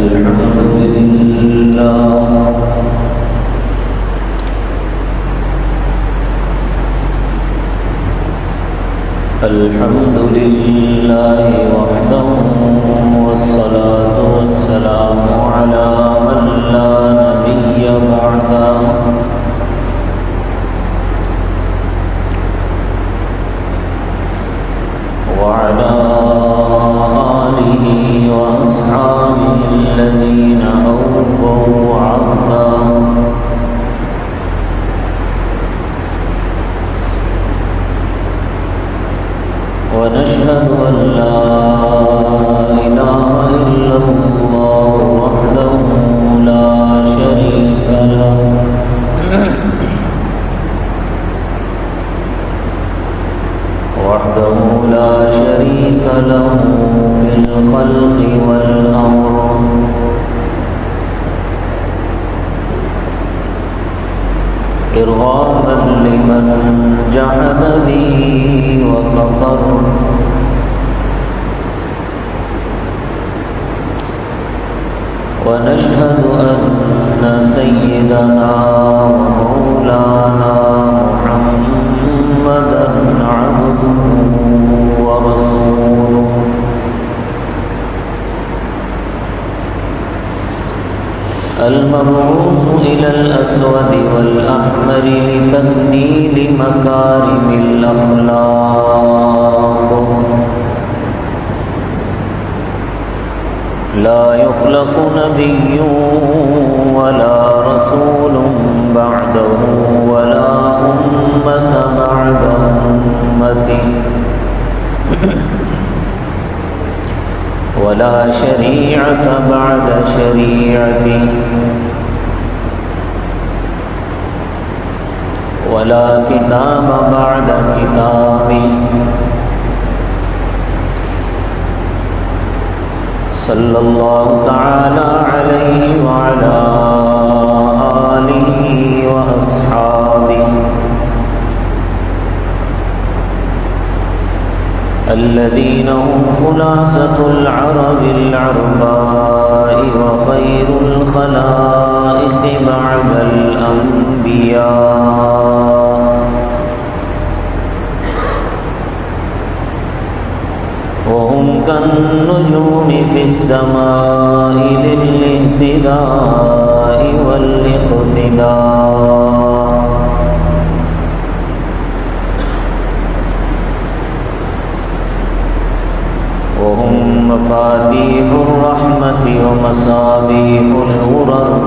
الحمد لله الحمد لله وحده والصلاة والسلام على من لا نبي بعده وعلى آله وأصحابه الذين أوفوا عهده ونشهد أن لا إله إلا الله وحده لا شريك له في الخلق والأمر إرغاما لمن جحد به وكفر ونشهد أن سيدنا ومولانا محمدا عبده ورسوله المبعوث إلى الأسود والأحمر لتكميل مكارم الأخلاق لا يخلق نبي ولا رسول بعده ولا أمة بعد أمته ولا شريعة بعد شريعته ولا كتاب بعد كتابه صلى الله تعالى عليه وعلى آله وأصحابه الذين هم خلاصة العرب العرباء وخير الخلائق بعد الأنبياء وهم كالنجوم في السماء للاهتداء والاقتداء وهم مفاتيح الرحمة ومصابيح الغرر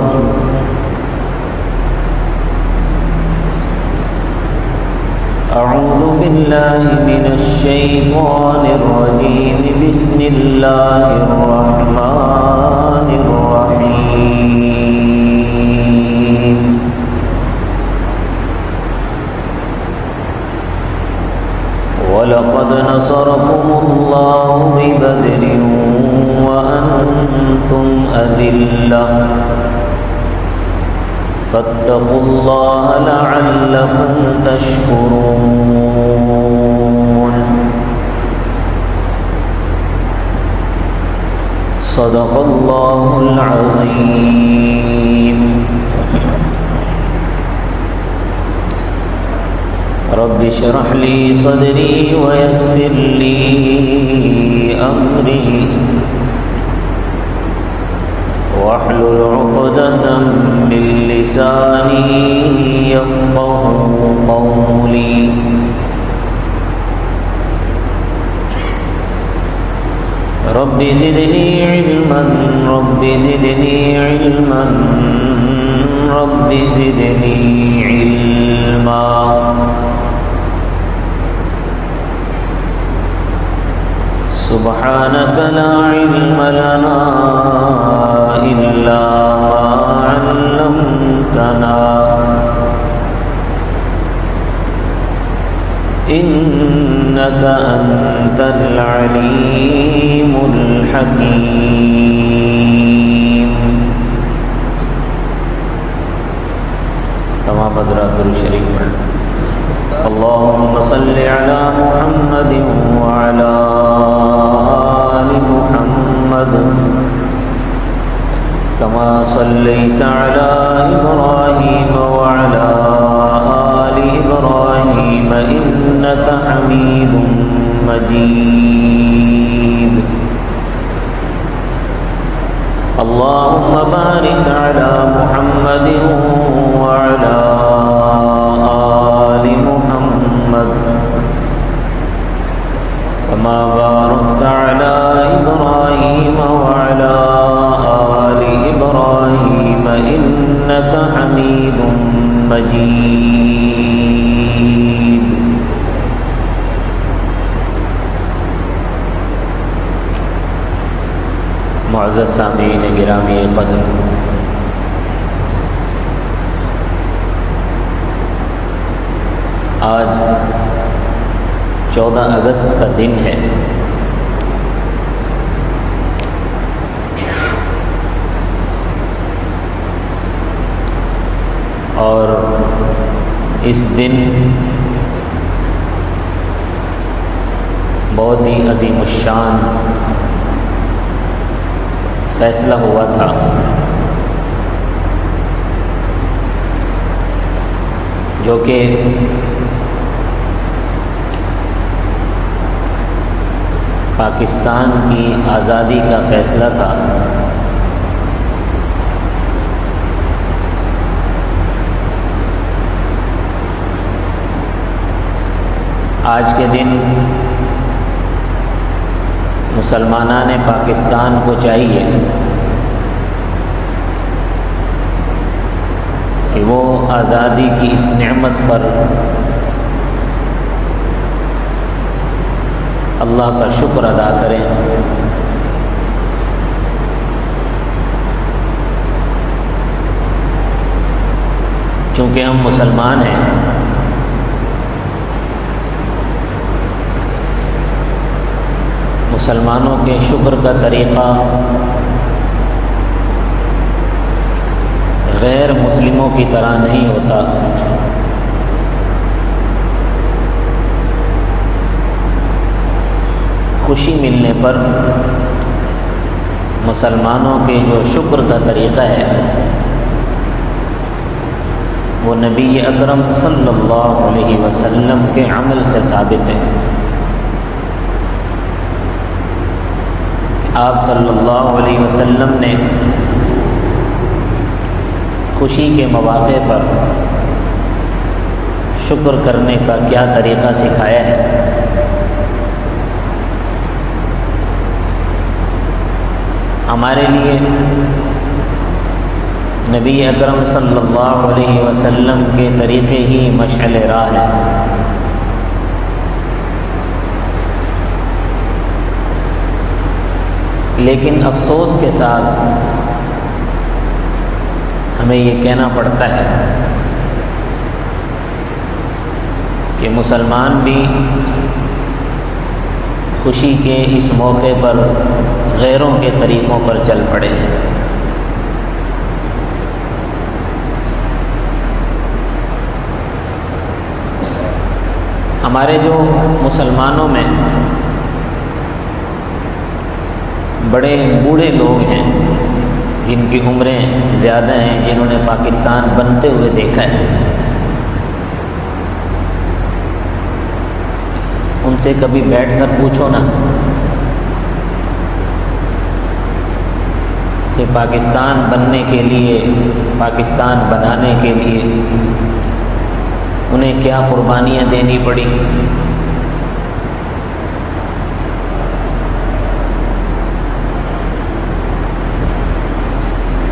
أعوذ بالله من الشيطان الرجيم بسم الله الرحمن الرحيم ولقد نصركم الله ببدر وأنتم أذلة فاتقوا الله لعلكم تشكرون صدق الله العظيم رب اشرح لي صدري ويسر لي أمري واحلل عقدة من لساني يفقه قولي رب زدني علما رب زدني علما رب زدني علما سبحانك لا علم لنا إلا ما علمتنا إنك أنت العليم الحكيم تمام حضرات درود شریف پڑھ اللهم صل على محمد وعلى آل محمد كما صليت على إبراهيم وعلى آل إبراهيم إنك حميد مجيد اللهم بارك على محمد وعلى آل محمد كما باركت على إبراهيم وعلى آل إبراهيم إنك حميد مجيد معزز سامعین گرامی قدر، آج 14 اگست کا دن ہے اور اس دن بہت ہی عظیم الشان فیصلہ ہوا تھا جو کہ پاکستان کی آزادی کا فیصلہ تھا۔ آج کے دن مسلمانان پاکستان کو چاہیے کہ وہ آزادی کی اس نعمت پر اللہ کا شکر ادا کریں، چونکہ ہم مسلمان ہیں۔ مسلمانوں کے شکر کا طریقہ غیر مسلموں کی طرح نہیں ہوتا۔ خوشی ملنے پر مسلمانوں کے جو شکر کا طریقہ ہے وہ نبی اکرم صلی اللہ علیہ وسلم کے عمل سے ثابت ہے۔ آپ صلی اللہ علیہ وسلم نے خوشی کے مواقع پر شکر کرنے کا کیا طریقہ سکھایا ہے۔ ہمارے لیے نبی اکرم صلی اللہ علیہ وسلم کے طریقے ہی مشعل راہ ہے۔ لیکن افسوس کے ساتھ ہمیں یہ کہنا پڑتا ہے کہ مسلمان بھی خوشی کے اس موقع پر غیروں کے طریقوں پر چل پڑے ہیں۔ ہمارے جو مسلمانوں میں بڑے بوڑھے لوگ ہیں جن کی عمریں زیادہ ہیں، جنہوں نے پاکستان بنتے ہوئے دیکھا ہے، ان سے کبھی بیٹھ کر پوچھو نا کہ پاکستان بننے کے لیے، پاکستان بنانے کے لیے انہیں کیا قربانیاں دینی پڑی،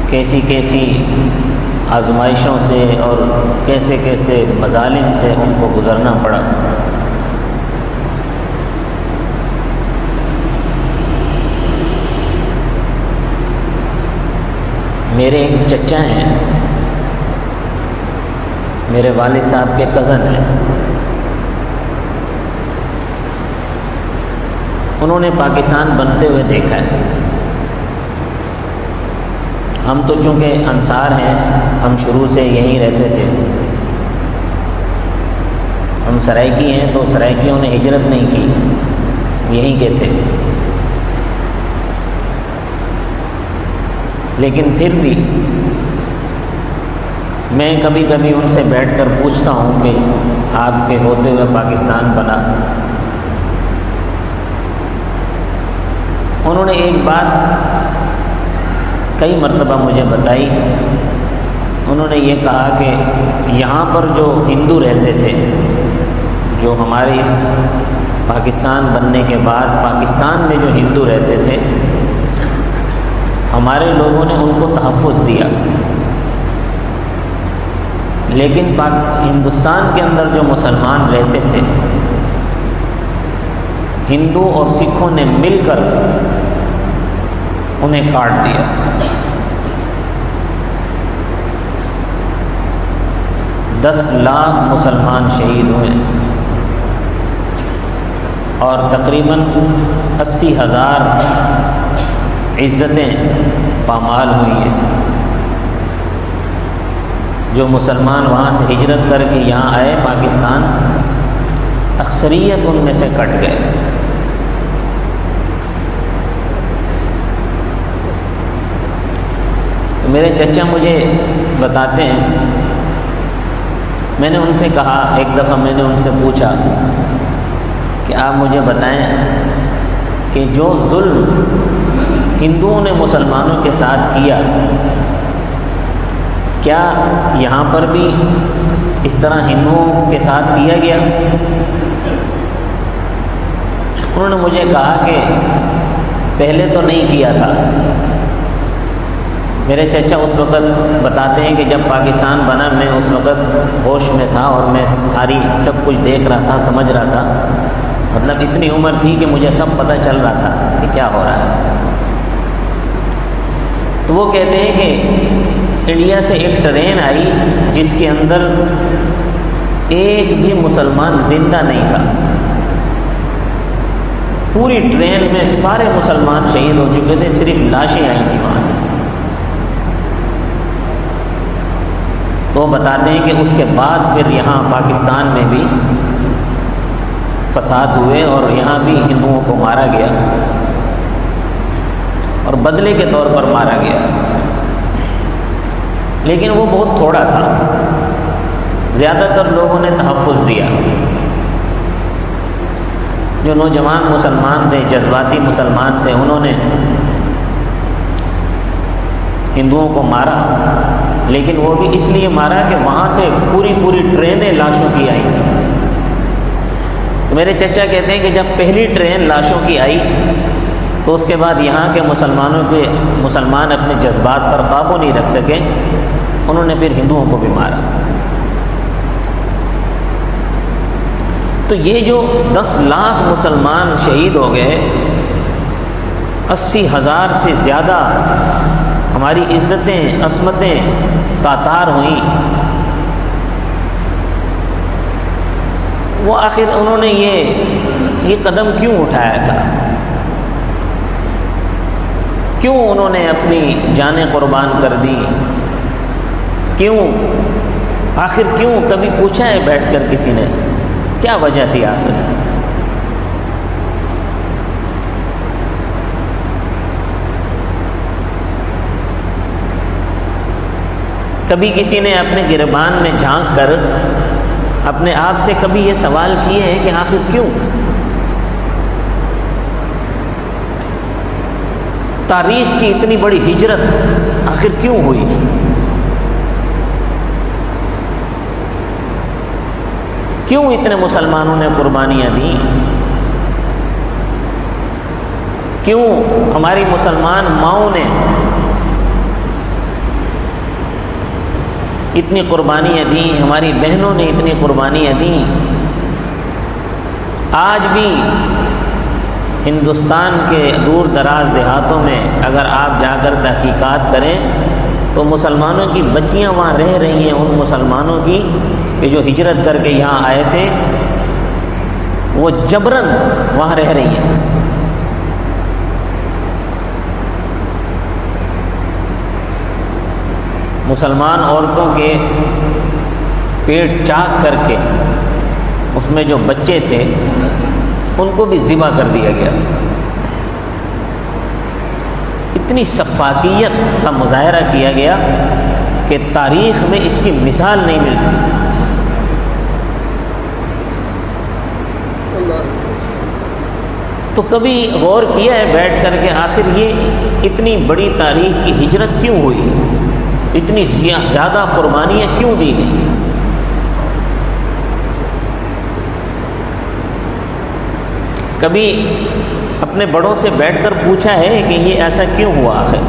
کیسی کیسی آزمائشوں سے اور کیسے کیسے مظالم سے ان کو گزرنا پڑا۔ میرے ایک چچا ہیں، میرے والد صاحب کے کزن ہیں، انہوں نے پاکستان بنتے ہوئے دیکھا ہے۔ ہم تو چونکہ انصار ہیں، ہم شروع سے یہیں رہتے تھے، ہم سرائکی ہیں تو سرائکیوں نے ہجرت نہیں کی، یہیں کے تھے۔ لیکن پھر بھی میں کبھی کبھی ان سے بیٹھ کر پوچھتا ہوں کہ آپ کے ہوتے ہوئے پاکستان بنا۔ انہوں نے ایک بات کئی مرتبہ مجھے بتائی۔ انہوں نے یہ کہا کہ یہاں پر جو ہندو رہتے تھے، جو ہمارے اس پاکستان بننے کے بعد پاکستان میں جو ہندو رہتے تھے، ہمارے لوگوں نے ان کو تحفظ دیا، لیکن ہندوستان کے اندر جو مسلمان رہتے تھے، ہندو اور سکھوں نے مل کر انہیں کاٹ دیا۔ 10 لاکھ مسلمان شہید ہوئے اور تقریباً 80,000 عزتیں پامال ہوئی ہیں۔ جو مسلمان وہاں سے ہجرت کر کے یہاں آئے پاکستان، اکثریت ان میں سے کٹ گئے۔ تو میرے چچا مجھے بتاتے ہیں، میں نے ان سے کہا، ایک دفعہ میں نے ان سے پوچھا کہ آپ مجھے بتائیں کہ جو ظلم ہندوؤں نے مسلمانوں کے ساتھ کیا، کیا یہاں پر بھی اس طرح ہندوؤں کے ساتھ کیا گیا؟ انہوں نے مجھے کہا کہ پہلے تو نہیں کیا تھا۔ میرے چچا اس وقت بتاتے ہیں کہ جب پاکستان بنا، میں اس وقت ہوش میں تھا اور میں سب کچھ دیکھ رہا تھا، سمجھ رہا تھا، مطلب اتنی عمر تھی کہ مجھے سب پتہ چل رہا تھا کہ کیا ہو رہا ہے۔ تو وہ کہتے ہیں کہ انڈیا سے ایک ٹرین آئی جس کے اندر ایک بھی مسلمان زندہ نہیں تھا۔ پوری ٹرین میں سارے مسلمان شہید ہو چکے تھے، صرف لاشیں آئی تھیں وہاں سے۔ تو وہ بتاتے ہیں کہ اس کے بعد پھر یہاں پاکستان میں بھی فساد ہوئے اور یہاں بھی ہندوؤں کو مارا گیا اور بدلے کے طور پر مارا گیا، لیکن وہ بہت تھوڑا تھا۔ زیادہ تر لوگوں نے تحفظ دیا۔ جو نوجوان مسلمان تھے، جذباتی مسلمان تھے، انہوں نے ہندوؤں کو مارا، لیکن وہ بھی اس لیے مارا کہ وہاں سے پوری ٹرینیں لاشوں کی آئی تھیں۔ تو میرے چچا کہتے ہیں کہ جب پہلی ٹرین لاشوں کی آئی تو اس کے بعد یہاں کے مسلمان اپنے جذبات پر قابو نہیں رکھ سکے، انہوں نے پھر ہندوؤں کو بھی مارا۔ تو یہ جو 10 لاکھ مسلمان شہید ہو گئے، 80,000 سے زیادہ ہماری عزتیں، عصمتیں تاتار ہوئیں، وہ آخر انہوں نے یہ قدم کیوں اٹھایا تھا؟ کیوں انہوں نے اپنی جانیں قربان کر دی؟ آخر کیوں؟ کبھی پوچھا ہے بیٹھ کر کسی نے کیا وجہ تھی آخر؟ کبھی کسی نے اپنے گریبان میں جھانک کر اپنے آپ سے کبھی یہ سوال کیے ہیں کہ آخر کیوں؟ تاریخ کی اتنی بڑی ہجرت آخر کیوں ہوئی؟ کیوں اتنے مسلمانوں نے قربانیاں دیں؟ کیوں ہماری مسلمان ماؤں نے اتنی قربانیاں دیں؟ ہماری بہنوں نے اتنی قربانیاں دیں؟ آج بھی ہندوستان کے دور دراز دیہاتوں میں اگر آپ جا کر تحقیقات کریں تو مسلمانوں کی بچیاں وہاں رہ رہی ہیں، ان مسلمانوں کی کہ جو ہجرت کر کے یہاں آئے تھے، وہ جبراً وہاں رہ رہی ہیں۔ مسلمان عورتوں کے پیٹ چاک کر کے اس میں جو بچے تھے ان کو بھی ذبح کر دیا گیا۔ اتنی شفافیت کا مظاہرہ کیا گیا کہ تاریخ میں اس کی مثال نہیں ملتی۔ تو کبھی غور کیا ہے بیٹھ کر کے آخر یہ اتنی بڑی تاریخ کی ہجرت کیوں ہوئی، اتنی زیادہ قربانیاں کیوں دی گئیں؟ کبھی اپنے بڑوں سے بیٹھ کر پوچھا ہے کہ یہ ایسا کیوں ہوا ہے؟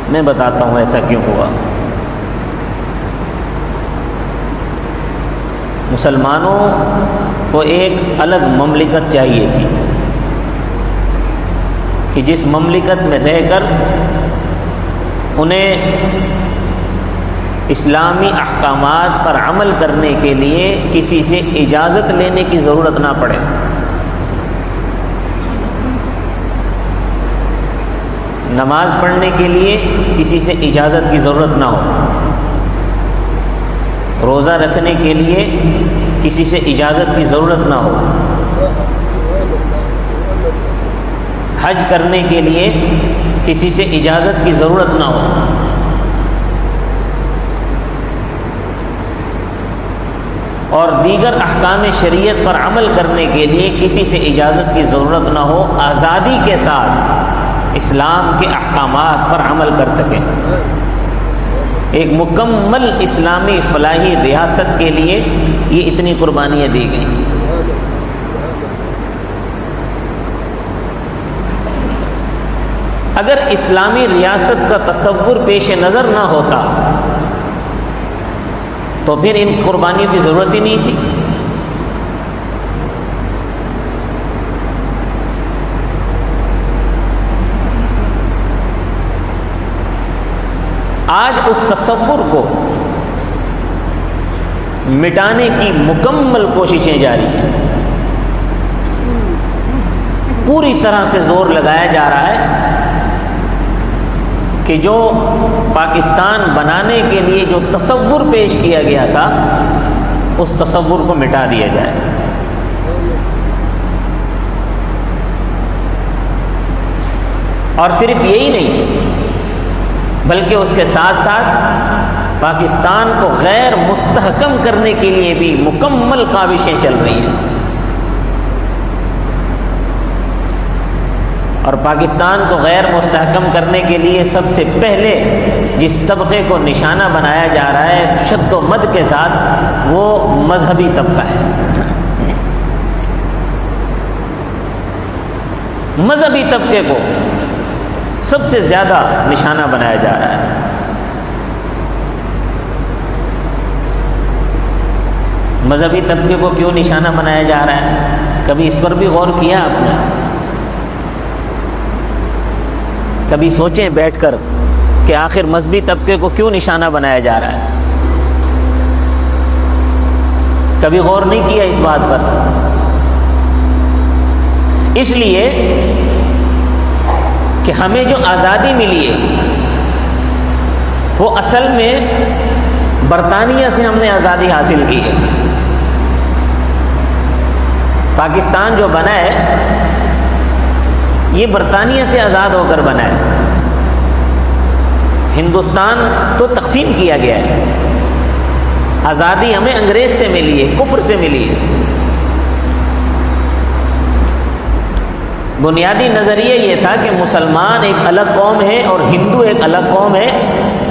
میں بتاتا ہوں ایسا کیوں ہوا۔ مسلمانوں کو ایک الگ مملکت چاہیے تھی کہ جس مملکت میں رہ کر انہیں اسلامی احکامات پر عمل کرنے کے لیے کسی سے اجازت لینے کی ضرورت نہ پڑے۔ نماز پڑھنے کے لیے کسی سے اجازت کی ضرورت نہ ہو، روزہ رکھنے کے لیے کسی سے اجازت کی ضرورت نہ ہو، حج کرنے کے لیے کسی سے اجازت کی ضرورت نہ ہو، اور دیگر احکام شریعت پر عمل کرنے کے لیے کسی سے اجازت کی ضرورت نہ ہو، آزادی کے ساتھ اسلام کے احکامات پر عمل کر سکیں۔ ایک مکمل اسلامی فلاحی ریاست کے لیے یہ اتنی قربانیاں دی گئیں۔ اگر اسلامی ریاست کا تصور پیش نظر نہ ہوتا تو پھر ان قربانیوں کی ضرورت ہی نہیں تھی۔ آج اس تصور کو مٹانے کی مکمل کوششیں جاری ہیں، پوری طرح سے زور لگایا جا رہا ہے کہ جو پاکستان بنانے کے لیے جو تصور پیش کیا گیا تھا اس تصور کو مٹا دیا جائے۔ اور صرف یہی نہیں بلکہ اس کے ساتھ ساتھ پاکستان کو غیر مستحکم کرنے کے لیے بھی مکمل کاوشیں چل رہی ہیں، اور پاکستان کو غیر مستحکم کرنے کے لیے سب سے پہلے جس طبقے کو نشانہ بنایا جا رہا ہے شد و مد کے ساتھ، وہ مذہبی طبقہ ہے۔ مذہبی طبقے کو سب سے زیادہ نشانہ بنایا جا رہا ہے۔ مذہبی طبقے کو کیوں نشانہ بنایا جا رہا ہے؟ کبھی اس پر بھی غور کیا آپ نے؟ کبھی سوچیں بیٹھ کر کہ آخر مذہبی طبقے کو کیوں نشانہ بنایا جا رہا ہے؟ کبھی غور نہیں کیا اس بات پر؟ اس لیے کہ ہمیں جو آزادی ملی ہے وہ اصل میں برطانیہ سے ہم نے آزادی حاصل کی ہے۔ پاکستان جو بنا ہے یہ برطانیہ سے آزاد ہو کر بنا ہے۔ ہندوستان تو تقسیم کیا گیا ہے، آزادی ہمیں انگریز سے ملی ہے، کفر سے ملی ہے۔ بنیادی نظریہ یہ تھا کہ مسلمان ایک الگ قوم ہے اور ہندو ایک الگ قوم ہے،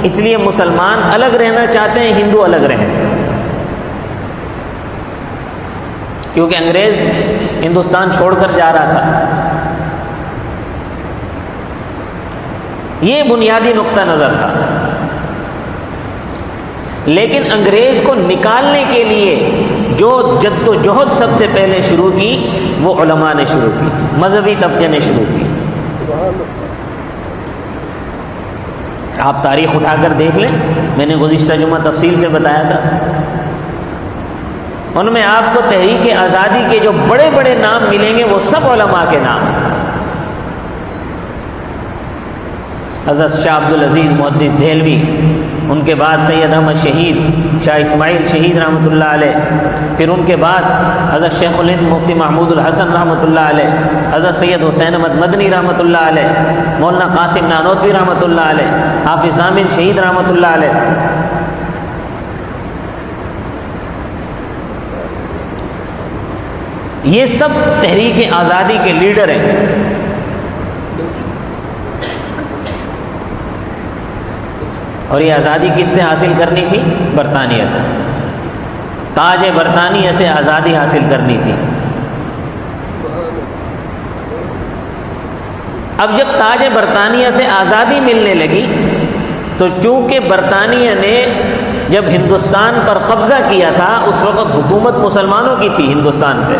اس لیے مسلمان الگ رہنا چاہتے ہیں، ہندو الگ رہیں، کیونکہ انگریز ہندوستان چھوڑ کر جا رہا تھا۔ یہ بنیادی نقطہ نظر تھا، لیکن انگریز کو نکالنے کے لیے جو جد و جہد سب سے پہلے شروع کی وہ علماء نے شروع کی، مذہبی طبقے نے شروع کی۔ آپ تاریخ اٹھا کر دیکھ لیں، میں نے گزشتہ جمعہ تفصیل سے بتایا تھا، ان میں آپ کو تحریک آزادی کے جو بڑے بڑے نام ملیں گے وہ سب علماء کے نام ہیں۔ حضرت شاہ عبدالعزیز محدث دہلوی ان کے بعد سید احمد شہید، شاہ اسماعیل شہید رحمۃ اللہ علیہ، پھر ان کے بعد حضرت شیخ الہند مفتی محمود الحسن رحمۃ اللہ علیہ، حضرت سید حسین احمد مدنی رحمۃ اللہ علیہ، مولانا قاسم نانوتوی رحمۃ اللہ علیہ، حافظ ضامن شہید رحمۃ اللہ علیہ۔ یہ سب تحریک آزادی کے لیڈر ہیں۔ اور یہ آزادی کس سے حاصل کرنی تھی؟ برطانیہ سے، تاج برطانیہ سے آزادی حاصل کرنی تھی۔ اب جب تاج برطانیہ سے آزادی ملنے لگی تو چونکہ برطانیہ نے جب ہندوستان پر قبضہ کیا تھا اس وقت حکومت مسلمانوں کی تھی ہندوستان پہ،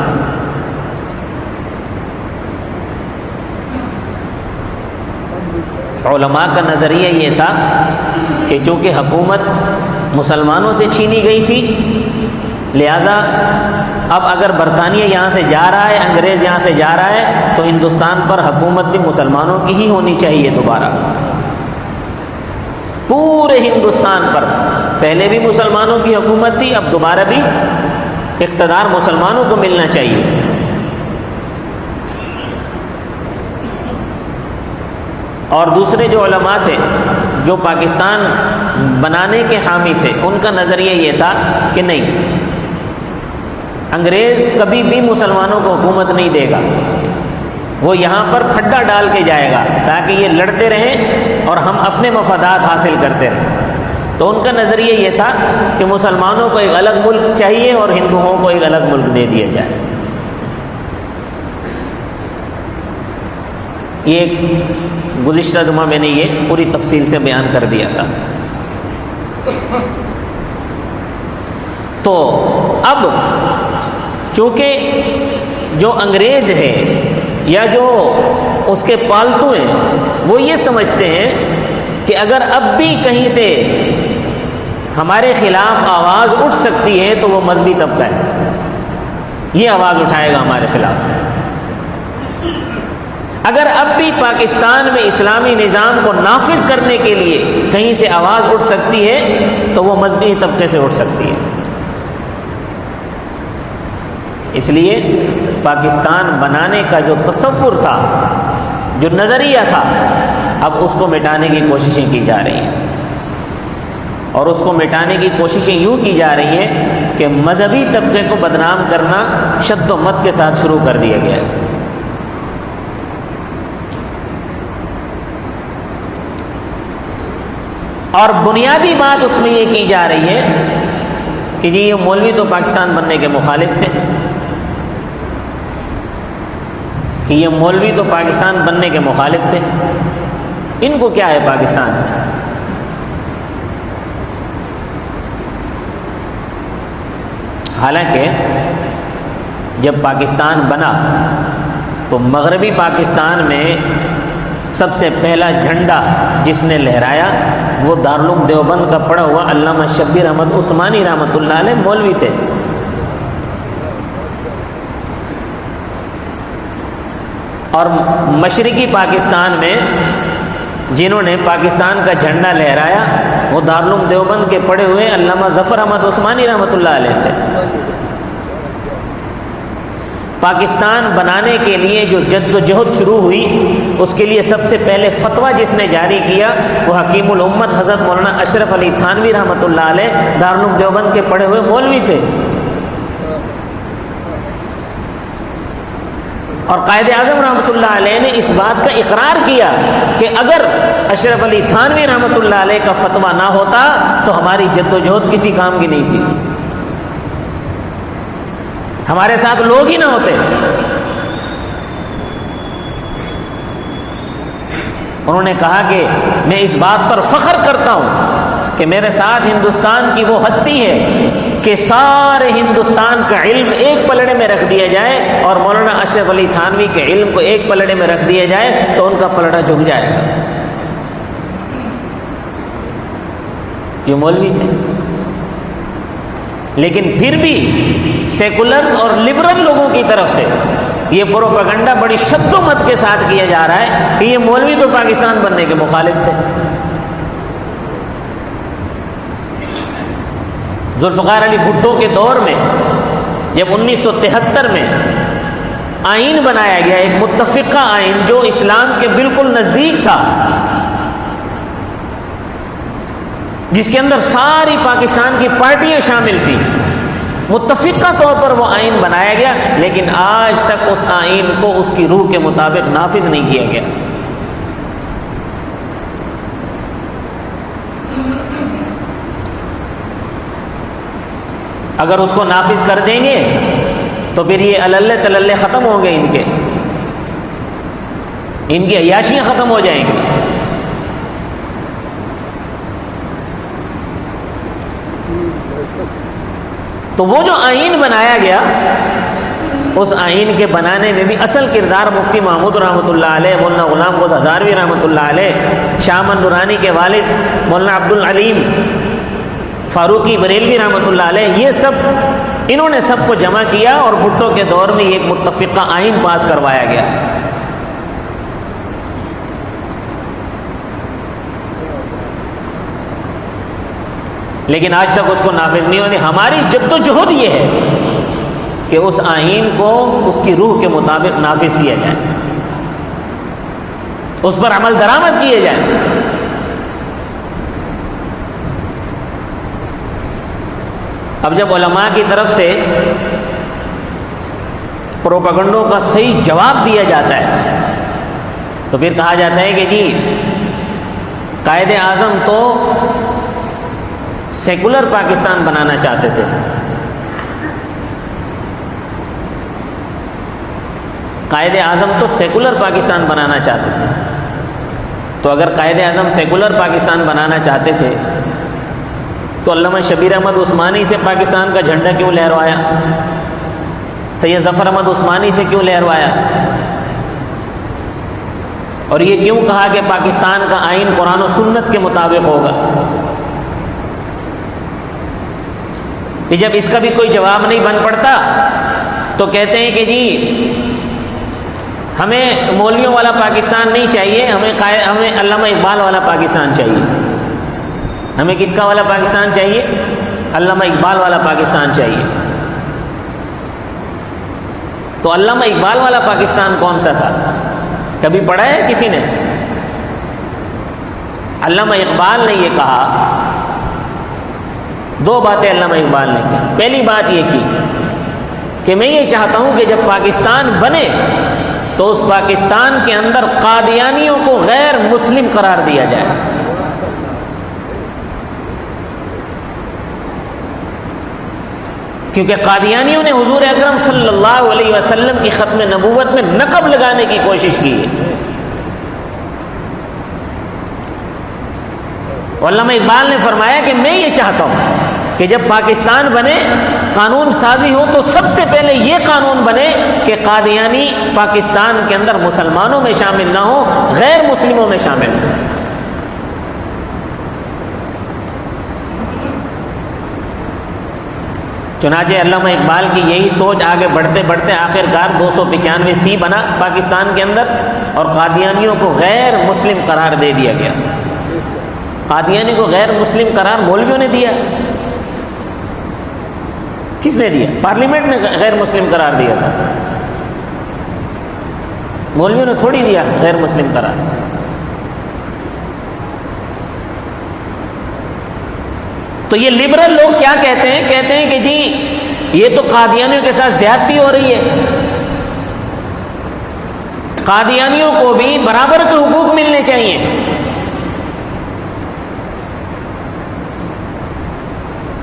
علماء کا نظریہ یہ تھا کہ چونکہ حکومت مسلمانوں سے چھینی گئی تھی، لہذا اب اگر برطانیہ یہاں سے جا رہا ہے، انگریز یہاں سے جا رہا ہے، تو ہندوستان پر حکومت بھی مسلمانوں کی ہی ہونی چاہیے دوبارہ۔ پورے ہندوستان پر پہلے بھی مسلمانوں کی حکومت تھی، اب دوبارہ بھی اقتدار مسلمانوں کو ملنا چاہیے۔ اور دوسرے جو علماء تھے جو پاکستان بنانے کے حامی تھے، ان کا نظریہ یہ تھا کہ نہیں، انگریز کبھی بھی مسلمانوں کو حکومت نہیں دے گا، وہ یہاں پر پھڈا ڈال کے جائے گا تاکہ یہ لڑتے رہیں اور ہم اپنے مفادات حاصل کرتے رہیں۔ تو ان کا نظریہ یہ تھا کہ مسلمانوں کو ایک الگ ملک چاہیے اور ہندوؤں کو ایک الگ ملک دے دیا جائے۔ یہ ایک گزشتہ جمعہ میں نے یہ پوری تفصیل سے بیان کر دیا تھا۔ تو اب چونکہ جو انگریز ہے یا جو اس کے پالتو ہیں وہ یہ سمجھتے ہیں کہ اگر اب بھی کہیں سے ہمارے خلاف آواز اٹھ سکتی ہے تو وہ مذہبی طبقہ ہے، یہ آواز اٹھائے گا ہمارے خلاف۔ اگر اب بھی پاکستان میں اسلامی نظام کو نافذ کرنے کے لیے کہیں سے آواز اٹھ سکتی ہے تو وہ مذہبی طبقے سے اٹھ سکتی ہے۔ اس لیے پاکستان بنانے کا جو تصور تھا، جو نظریہ تھا، اب اس کو مٹانے کی کوششیں کی جا رہی ہیں، اور اس کو مٹانے کی کوششیں یوں کی جا رہی ہیں کہ مذہبی طبقے کو بدنام کرنا شد و مت کے ساتھ شروع کر دیا گیا ہے۔ اور بنیادی بات اس میں یہ کی جا رہی ہے کہ جی یہ مولوی تو پاکستان بننے کے مخالف تھے، کہ یہ مولوی تو پاکستان بننے کے مخالف تھے، ان کو کیا ہے پاکستان سے؟ حالانکہ جب پاکستان بنا تو مغربی پاکستان میں سب سے پہلا جھنڈا جس نے لہرایا وہ دارالعلوم دیوبند کا پڑھا ہوا علامہ شبیر احمد عثمانی رحمۃ اللہ علیہ مولوی تھے۔ اور مشرقی پاکستان میں جنہوں نے پاکستان کا جھنڈا لہرایا وہ دارالعلوم دیوبند کے پڑھے ہوئے علامہ ظفر احمد عثمانی رحمۃ اللہ علیہ تھے۔ پاکستان بنانے کے لیے جو جد و جہد شروع ہوئی اس کے لیے سب سے پہلے فتویٰ جس نے جاری کیا وہ حکیم الامت حضرت مولانا اشرف علی تھانوی رحمۃ اللہ علیہ دارالعلوم دیوبند کے پڑھے ہوئے مولوی تھے۔ اور قائد اعظم رحمۃ اللہ علیہ نے اس بات کا اقرار کیا کہ اگر اشرف علی تھانوی رحمۃ اللہ علیہ کا فتویٰ نہ ہوتا تو ہماری جد و جہد کسی کام کی نہیں تھی، ہمارے ساتھ لوگ ہی نہ ہوتے۔ انہوں نے کہا کہ میں اس بات پر فخر کرتا ہوں کہ میرے ساتھ ہندوستان کی وہ ہستی ہے کہ سارے ہندوستان کا علم ایک پلڑے میں رکھ دیا جائے اور مولانا اشرف علی تھانوی کے علم کو ایک پلڑے میں رکھ دیا جائے تو ان کا پلڑا جھک جائے گا۔ یہ مولوی تھے، لیکن پھر بھی سیکولرز اور لبرل لوگوں کی طرف سے یہ پروپیگنڈا بڑی شد و مت کے ساتھ کیا جا رہا ہے کہ یہ مولوی تو پاکستان بننے کے مخالف تھے۔ ذوالفقار علی بھٹو کے دور میں جب 1973 میں آئین بنایا گیا، ایک متفقہ آئین جو اسلام کے بالکل نزدیک تھا، جس کے اندر ساری پاکستان کی پارٹیاں شامل تھیں، متفقہ طور پر وہ آئین بنایا گیا، لیکن آج تک اس آئین کو اس کی روح کے مطابق نافذ نہیں کیا گیا۔ اگر اس کو نافذ کر دیں گے تو پھر یہ اللہ تللے ختم ہوں گے، ان کی عیاشیاں ختم ہو جائیں گی۔ تو وہ جو آئین بنایا گیا، اس آئین کے بنانے میں بھی اصل کردار مفتی محمود رحمۃ اللہ علیہ، مولانا غلام گوز ہزاروی رحمۃ اللہ علیہ، شاہ من نورانی کے والد مولانا عبد العلیم فاروقی بریلوی رحمۃ اللہ علیہ، یہ سب انہوں نے سب کو جمع کیا اور بھٹو کے دور میں ایک متفقہ آئین پاس کروایا گیا۔ لیکن آج تک اس کو نافذ نہیں ہوتی۔ ہماری جدوجہد یہ ہے کہ اس آئین کو اس کی روح کے مطابق نافذ کیا جائے، اس پر عمل درآمد کیے جائیں۔ اب جب علماء کی طرف سے پروپیگنڈوں کا صحیح جواب دیا جاتا ہے تو پھر کہا جاتا ہے کہ جی قائد اعظم تو سیکولر پاکستان بنانا چاہتے تھے۔ قائد اعظم تو سیکولر پاکستان بنانا چاہتے تھے، تو اگر قائد اعظم سیکولر پاکستان بنانا چاہتے تھے تو علامہ شبیر احمد عثمانی سے پاکستان کا جھنڈا کیوں لہروایا؟ سید ظفر احمد عثمانی سے کیوں لہروایا؟ اور یہ کیوں کہا کہ پاکستان کا آئین قرآن و سنت کے مطابق ہوگا؟ کہ جب اس کا بھی کوئی جواب نہیں بن پڑتا تو کہتے ہیں کہ جی ہمیں مولویوں والا پاکستان نہیں چاہیے، ہمیں علامہ اقبال والا پاکستان چاہیے۔ ہمیں کس کا والا پاکستان چاہیے؟ علامہ اقبال والا پاکستان چاہیے۔ تو علامہ اقبال والا پاکستان کون سا تھا؟ کبھی پڑھا ہے کسی نے؟ علامہ اقبال نے یہ کہا، دو باتیں علامہ اقبال نے کی۔ پہلی بات یہ کی کہ میں یہ چاہتا ہوں کہ جب پاکستان بنے تو اس پاکستان کے اندر قادیانیوں کو غیر مسلم قرار دیا جائے۔ کیونکہ قادیانیوں نے حضور اکرم صلی اللہ علیہ وسلم کی ختم نبوت میں نقب لگانے کی کوشش کی ہے۔ علامہ اقبال نے فرمایا کہ میں یہ چاہتا ہوں کہ جب پاکستان بنے، قانون سازی ہو تو سب سے پہلے یہ قانون بنے کہ قادیانی پاکستان کے اندر مسلمانوں میں شامل نہ ہو، غیر مسلموں میں شامل ہو۔ چنانچہ علامہ اقبال کی یہی سوچ آگے بڑھتے بڑھتے آخرکار 295 بنا پاکستان کے اندر، اور قادیانیوں کو غیر مسلم قرار دے دیا گیا۔ قادیانی کو غیر مسلم قرار مولویوں نے دیا۔ کس نے دیا؟ پارلیمنٹ نے غیر مسلم قرار دیا تھا، مولویوں نے تھوڑی دیا غیر مسلم قرار۔ تو یہ لبرل لوگ کیا کہتے ہیں؟ کہتے ہیں کہ جی یہ تو قادیانیوں کے ساتھ زیادتی ہو رہی ہے، قادیانیوں کو بھی برابر کے حقوق ملنے چاہیے۔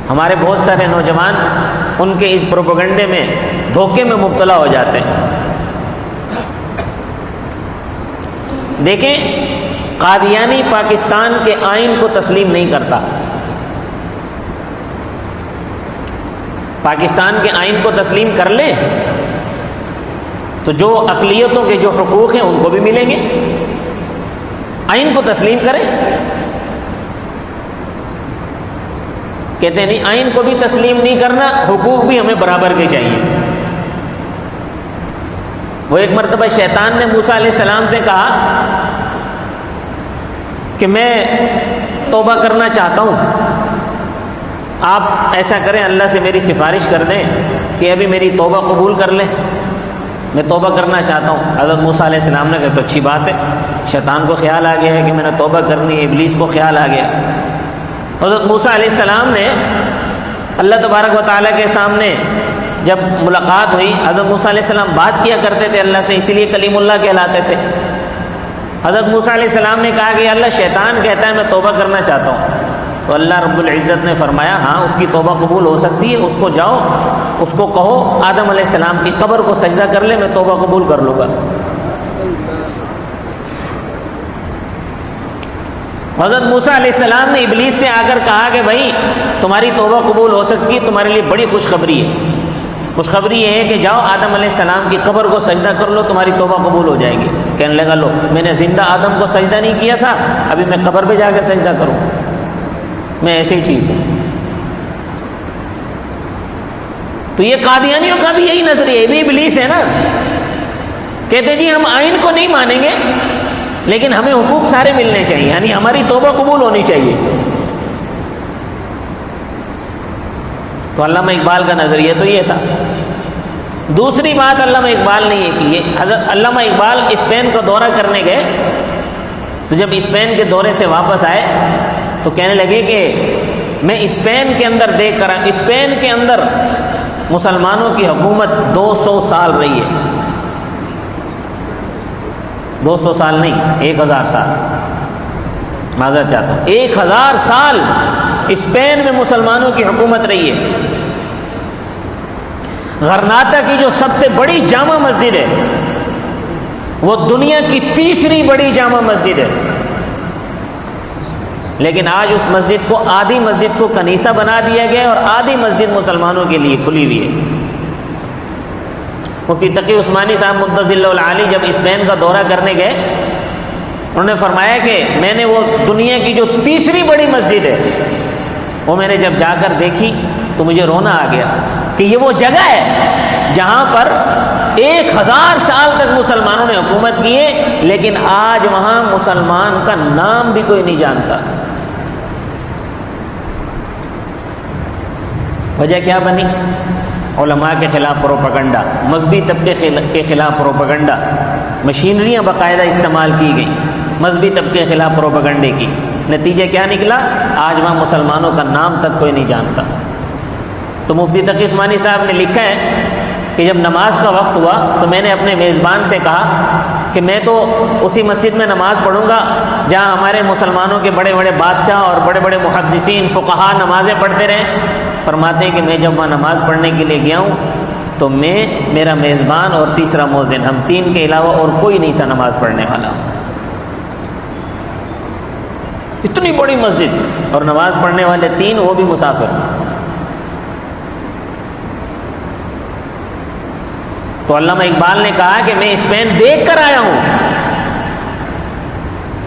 ہمارے بہت سارے نوجوان ان کے اس پروپیگنڈے میں دھوکے میں مبتلا ہو جاتے ہیں۔ دیکھیں، قادیانی پاکستان کے آئین کو تسلیم نہیں کرتا۔ پاکستان کے آئین کو تسلیم کر لے تو جو اقلیتوں کے جو حقوق ہیں ان کو بھی ملیں گے۔ آئین کو تسلیم کریں، کہتے ہیں نہیں، آئین کو بھی تسلیم نہیں کرنا، حقوق بھی ہمیں برابر کے چاہیے۔ وہ ایک مرتبہ شیطان نے موسیٰ علیہ السلام سے کہا کہ میں توبہ کرنا چاہتا ہوں، آپ ایسا کریں، اللہ سے میری سفارش کر دیں کہ ابھی میری توبہ قبول کر لیں، میں توبہ کرنا چاہتا ہوں۔ حضرت موسیٰ علیہ السلام نے کہا تو اچھی بات ہے، شیطان کو خیال آ گیا ہے کہ میں نے توبہ کرنی ہے، ابلیس کو خیال آ گیا۔ حضرت موسیٰ علیہ السلام نے اللہ تبارک و تعالیٰ کے سامنے جب ملاقات ہوئی، حضرت موسیٰ علیہ السلام بات کیا کرتے تھے اللہ سے، اسی لیے کلیم اللہ کہلاتے تھے۔ حضرت موسیٰ علیہ السلام نے کہا کہ اللہ شیطان کہتا ہے میں توبہ کرنا چاہتا ہوں، تو اللہ رب العزت نے فرمایا ہاں اس کی توبہ قبول ہو سکتی ہے، اس کو جاؤ اس کو کہو آدم علیہ السلام کی قبر کو سجدہ کر لے، میں توبہ قبول کر لوں گا۔ حضرت موسیٰ علیہ السلام نے ابلیس سے آ کر کہا کہ بھائی تمہاری توبہ قبول ہو سکتی ہے، تمہارے لیے بڑی خوشخبری ہے، خوشخبری یہ ہے کہ جاؤ آدم علیہ السلام کی قبر کو سجدہ کر لو، تمہاری توبہ قبول ہو جائے گی۔ کہنے لگا لو میں نے زندہ آدم کو سجدہ نہیں کیا تھا، ابھی میں قبر پہ جا کے سجدہ کروں، میں ایسے ہی ٹھیک ہوں۔ تو یہ قادیانیوں کا بھی یہی نظریہ ہے، یہ بھی ابلیس ہے نا، کہتے جی ہم آئین کو نہیں مانیں گے لیکن ہمیں حقوق سارے ملنے چاہیے، یعنی ہماری توبہ قبول ہونی چاہیے۔ تو علامہ اقبال کا نظریہ تو یہ تھا۔ دوسری بات علامہ اقبال نے یہ کی ہے، حضرت علامہ اقبال اسپین کا دورہ کرنے گئے، تو جب اسپین کے دورے سے واپس آئے تو کہنے لگے کہ میں اسپین کے اندر دیکھ کر، اسپین کے اندر مسلمانوں کی حکومت 200 سال رہی ہے، 200 سال نہیں 1000 سال، معذرت چاہتا ہوں 1000 سال اسپین میں مسلمانوں کی حکومت رہی ہے۔ غرناطہ کی جو سب سے بڑی جامع مسجد ہے وہ دنیا کی تیسری بڑی جامع مسجد ہے، لیکن آج اس مسجد کو، آدھی مسجد کو کنیسہ بنا دیا گیا اور آدھی مسجد مسلمانوں کے لیے کھلی ہوئی ہے۔ مفتی تقی عثمانی صاحب مدظ اللہ العالی جب اسپین کا دورہ کرنے گئے، انہوں نے فرمایا کہ میں نے وہ دنیا کی جو تیسری بڑی مسجد ہے وہ میں نے جب جا کر دیکھی تو مجھے رونا آ گیا کہ یہ وہ جگہ ہے جہاں پر 1000 سال تک مسلمانوں نے حکومت کی ہے، لیکن آج وہاں مسلمان کا نام بھی کوئی نہیں جانتا۔ وجہ کیا بنی؟ علماء کے خلاف پروپیگنڈا، مذہبی طبقے کے خلاف پروپیگنڈا، مشینریاں باقاعدہ استعمال کی گئیں مذہبی طبقے کے خلاف پروپیگنڈے کی۔ نتیجہ کیا نکلا؟ آج وہاں مسلمانوں کا نام تک کوئی نہیں جانتا۔ تو مفتی تقی عثمانی صاحب نے لکھا ہے کہ جب نماز کا وقت ہوا تو میں نے اپنے میزبان سے کہا کہ میں تو اسی مسجد میں نماز پڑھوں گا جہاں ہمارے مسلمانوں کے بڑے بڑے بادشاہ اور بڑے بڑے محدثین فقہا نمازیں پڑھتے رہیں۔ فرماتے ہیں کہ میں جب وہاں نماز پڑھنے کے لیے گیا ہوں تو میں، میرا میزبان اور تیسرا مؤذن، ہم تین کے علاوہ اور کوئی نہیں تھا نماز پڑھنے والا۔ اتنی بڑی مسجد اور نماز پڑھنے والے تین، وہ بھی مسافر۔ تو علامہ اقبال نے کہا کہ میں اسپین دیکھ کر آیا ہوں،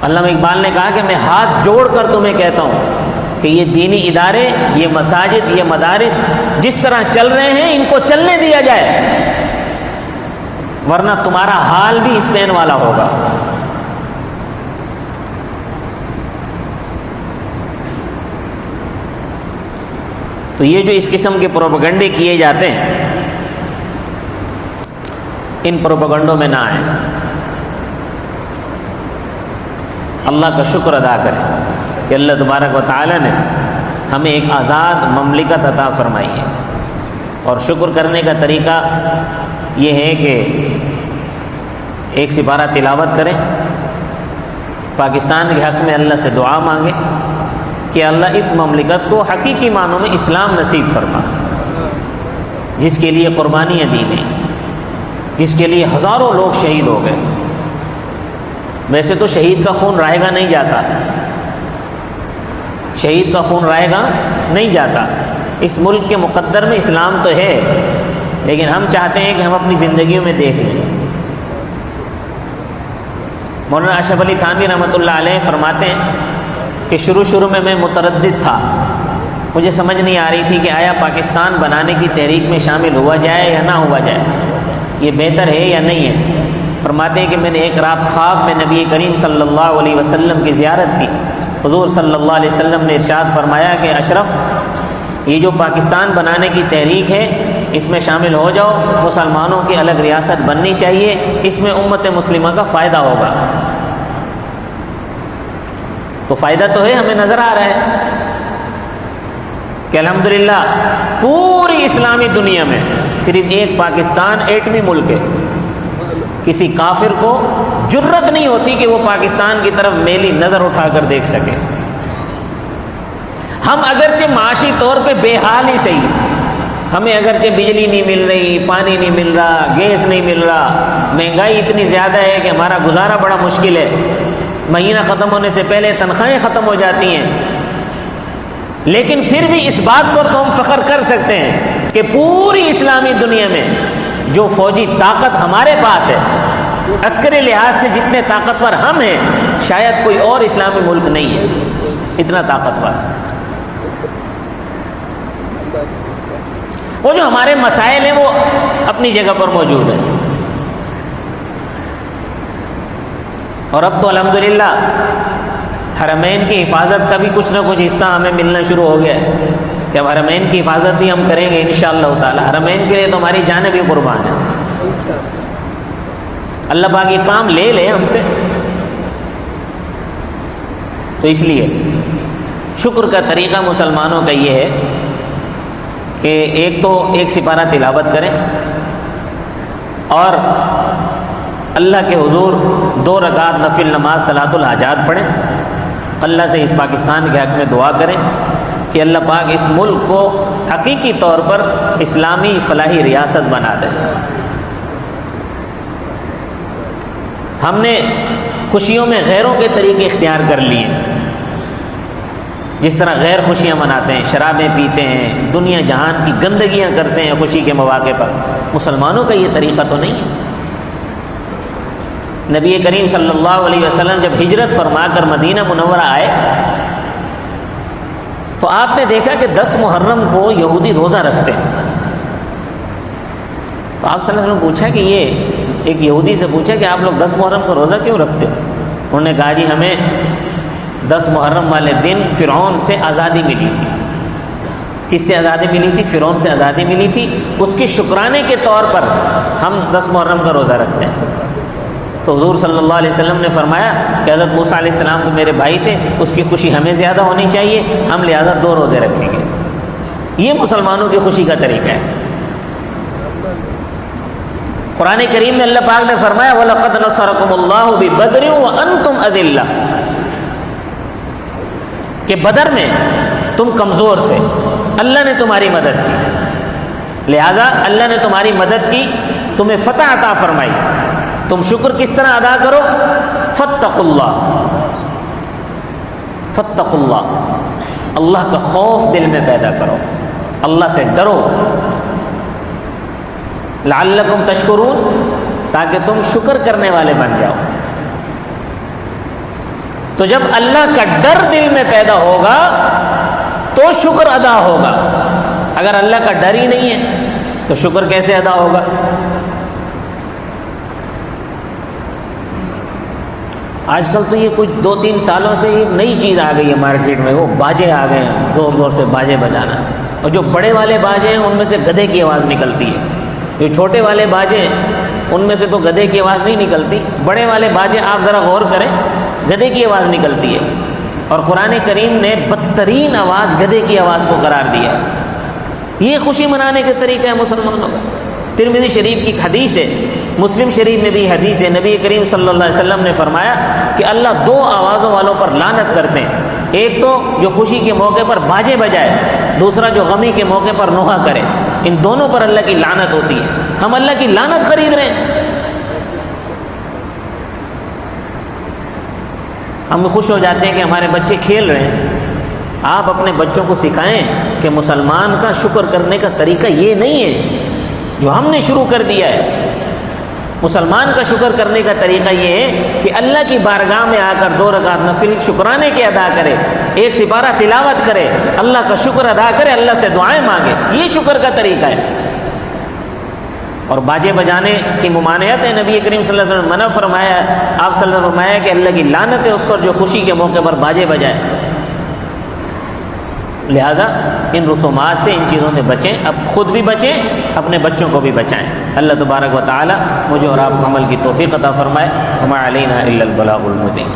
علامہ اقبال نے کہا کہ میں ہاتھ جوڑ کر تمہیں کہتا ہوں کہ یہ دینی ادارے، یہ مساجد، یہ مدارس جس طرح چل رہے ہیں ان کو چلنے دیا جائے، ورنہ تمہارا حال بھی اسپین والا ہوگا۔ تو یہ جو اس قسم کے پروپیگنڈے کیے جاتے ہیں، ان پروپیگنڈوں میں نہ آئیں، اللہ کا شکر ادا کریں کہ اللہ تبارک و تعالی نے ہمیں ایک آزاد مملکت عطا فرمائی ہے۔ اور شکر کرنے کا طریقہ یہ ہے کہ ایک سپارہ تلاوت کریں، پاکستان کے حق میں اللہ سے دعا مانگیں کہ اللہ اس مملکت کو حقیقی معنوں میں اسلام نصیب فرما، جس کے لیے قربانیاں دی گئیں، جس کے لیے ہزاروں لوگ شہید ہو گئے۔ ویسے تو شہید کا خون رائے گا نہیں جاتا، شہید کا خون رائے گا نہیں جاتا، اس ملک کے مقدر میں اسلام تو ہے، لیکن ہم چاہتے ہیں کہ ہم اپنی زندگیوں میں دیکھ لیں۔ مولانا اشرف علی تھانوی رحمۃ اللہ علیہ فرماتے ہیں کہ شروع میں متردد تھا، مجھے سمجھ نہیں آ رہی تھی کہ آیا پاکستان بنانے کی تحریک میں شامل ہوا جائے یا نہ ہوا جائے، یہ بہتر ہے یا نہیں ہے۔ فرماتے ہیں کہ میں نے ایک رات خواب میں نبی کریم صلی اللہ علیہ وسلم کی زیارت کی، حضور صلی اللہ علیہ وسلم نے ارشاد فرمایا کہ اشرف، یہ جو پاکستان بنانے کی تحریک ہے اس میں شامل ہو جاؤ، مسلمانوں کی الگ ریاست بننی چاہیے، اس میں امت مسلمہ کا فائدہ ہوگا۔ تو فائدہ تو ہے، ہمیں نظر آ رہا ہے کہ الحمدللہ پوری اسلامی دنیا میں صرف ایک پاکستان ایٹمی ملک ہے، کسی کافر کو جرت نہیں ہوتی کہ وہ پاکستان کی طرف میلی نظر اٹھا کر دیکھ سکے۔ ہم اگرچہ معاشی طور پہ بے حال ہی صحیح، ہمیں اگرچہ بجلی نہیں مل رہی، پانی نہیں مل رہا، گیس نہیں مل رہا، مہنگائی اتنی زیادہ ہے کہ ہمارا گزارا بڑا مشکل ہے، مہینہ ختم ہونے سے پہلے تنخواہیں ختم ہو جاتی ہیں، لیکن پھر بھی اس بات پر تو ہم فخر کر سکتے ہیں کہ پوری اسلامی دنیا میں جو فوجی طاقت ہمارے پاس ہے، عسکری لحاظ سے جتنے طاقتور ہم ہیں، شاید کوئی اور اسلامی ملک نہیں ہے اتنا طاقتور۔ وہ جو ہمارے مسائل ہیں وہ اپنی جگہ پر موجود ہیں، اور اب تو الحمدللہ حرمین کی حفاظت کا بھی کچھ نہ کچھ حصہ ہمیں ملنا شروع ہو گیا ہے کہ اب حرمین کی حفاظت بھی ہم کریں گے انشاءاللہ تعالی۔ حرمین کے لیے تو ہماری جانیں بھی قربان ہے۔ اللہ پاک یہ کام لے لے ہم سے، تو اس لیے شکر کا طریقہ مسلمانوں کا یہ ہے کہ ایک تو ایک سپارہ تلاوت کریں اور اللہ کے حضور 2 رکعت نفل نماز صلاۃ الحاجات پڑھیں، اللہ سے اس پاکستان کے حق میں دعا کریں کہ اللہ پاک اس ملک کو حقیقی طور پر اسلامی فلاحی ریاست بنا دے۔ ہم نے خوشیوں میں غیروں کے طریقے اختیار کر لیے، جس طرح غیر خوشیاں مناتے ہیں، شرابیں پیتے ہیں، دنیا جہان کی گندگیاں کرتے ہیں خوشی کے مواقع پر۔ مسلمانوں کا یہ طریقہ تو نہیں ہے۔ نبی کریم صلی اللہ علیہ وسلم جب ہجرت فرما کر مدینہ منورہ آئے تو آپ نے دیکھا کہ 10 محرم کو یہودی روزہ رکھتے ہیں۔ تو آپ صلی اللہ علیہ وسلم نے پوچھا کہ یہ ایک یہودی سے پوچھا کہ آپ لوگ 10 محرم کو روزہ کیوں رکھتے ہو؟ انہوں نے کہا جی ہمیں 10 محرم والے دن فرعون سے آزادی ملی تھی۔ کس سے آزادی ملی تھی؟ فرعون سے آزادی ملی تھی، اس کے شکرانے کے طور پر ہم 10 محرم کا روزہ رکھتے ہیں۔ تو حضور صلی اللہ علیہ وسلم نے فرمایا کہ حضرت موسیٰ علیہ السلام تو میرے بھائی تھے، اس کی خوشی ہمیں زیادہ ہونی چاہیے، ہم لہذا 2 روزے رکھیں گے۔ یہ مسلمانوں کی خوشی کا طریقہ ہے۔ قرآن کریم میں اللہ پاک نے فرمایا وَلَقَدْ نَصَرَكُمُ اللَّهُ بِبَدْرٍ وَأَنْتُمْ أَذِلَّةٌ، کہ بدر میں تم کمزور تھے، اللہ نے تمہاری مدد کی، لہذا اللہ نے تمہاری مدد کی، تمہیں فتح عطا فرمائی۔ تم شکر کس طرح ادا کرو؟ فاتقوا اللہ، فاتقوا اللہ، اللہ کا خوف دل میں پیدا کرو، اللہ سے ڈرو، لعلکم تشکرون، تاکہ تم شکر کرنے والے بن جاؤ۔ تو جب اللہ کا ڈر دل میں پیدا ہوگا تو شکر ادا ہوگا، اگر اللہ کا ڈر ہی نہیں ہے تو شکر کیسے ادا ہوگا؟ آج کل تو یہ کچھ 2-3 سالوں سے یہ نئی چیز آ گئی ہے مارکیٹ میں، وہ باجے آ گئے ہیں، زور زور سے باجے بجانا، اور جو بڑے والے باجے ہیں ان میں سے گدھے کی آواز نکلتی ہے، جو چھوٹے والے باجے ہیں ان میں سے تو گدھے کی آواز نہیں نکلتی، بڑے والے باجے آپ ذرا غور کریں گدھے کی آواز نکلتی ہے، اور قرآن کریم نے بدترین آواز گدھے کی آواز کو قرار دیا۔ یہ خوشی منانے کا طریقہ ہے مسلمانوں کا۔ ترمذی شریف کی حدیث ہے، مسلم شریف میں بھی حدیث ہے، نبی کریم صلی اللہ علیہ وسلم نے فرمایا کہ اللہ 2 آوازوں والوں پر لعنت کرتے ہیں، ایک تو جو خوشی کے موقع پر باجے بجائے، دوسرا جو غمی کے موقع پر نوحہ کرے، ان دونوں پر اللہ کی لعنت ہوتی ہے۔ ہم اللہ کی لعنت خرید رہے ہیں۔ ہم خوش ہو جاتے ہیں کہ ہمارے بچے کھیل رہے ہیں۔ آپ اپنے بچوں کو سکھائیں کہ مسلمان کا شکر کرنے کا طریقہ یہ نہیں ہے جو ہم نے شروع کر دیا ہے۔ مسلمان کا شکر کرنے کا طریقہ یہ ہے کہ اللہ کی بارگاہ میں آ کر 2 رکعت نفل شکرانے کے ادا کرے، 1 سپارہ تلاوت کرے، اللہ کا شکر ادا کرے، اللہ سے دعائیں مانگے، یہ شکر کا طریقہ ہے۔ اور باجے بجانے کی ممانعت ہے، نبی کریم صلی اللہ علیہ وسلم منع فرمایا، آپ صلی اللہ علیہ وسلم فرمایا کہ اللہ کی لعنت ہے اس پر جو خوشی کے موقع پر باجے بجائے۔ لہٰذا ان رسومات سے، ان چیزوں سے بچیں، اب خود بھی بچیں، اپنے بچوں کو بھی بچائیں۔ اللہ تبارک و تعالی مجھے اور آپ کو عمل کی توفیق عطا فرمائے۔ وما علینا الا البلاغ المبین۔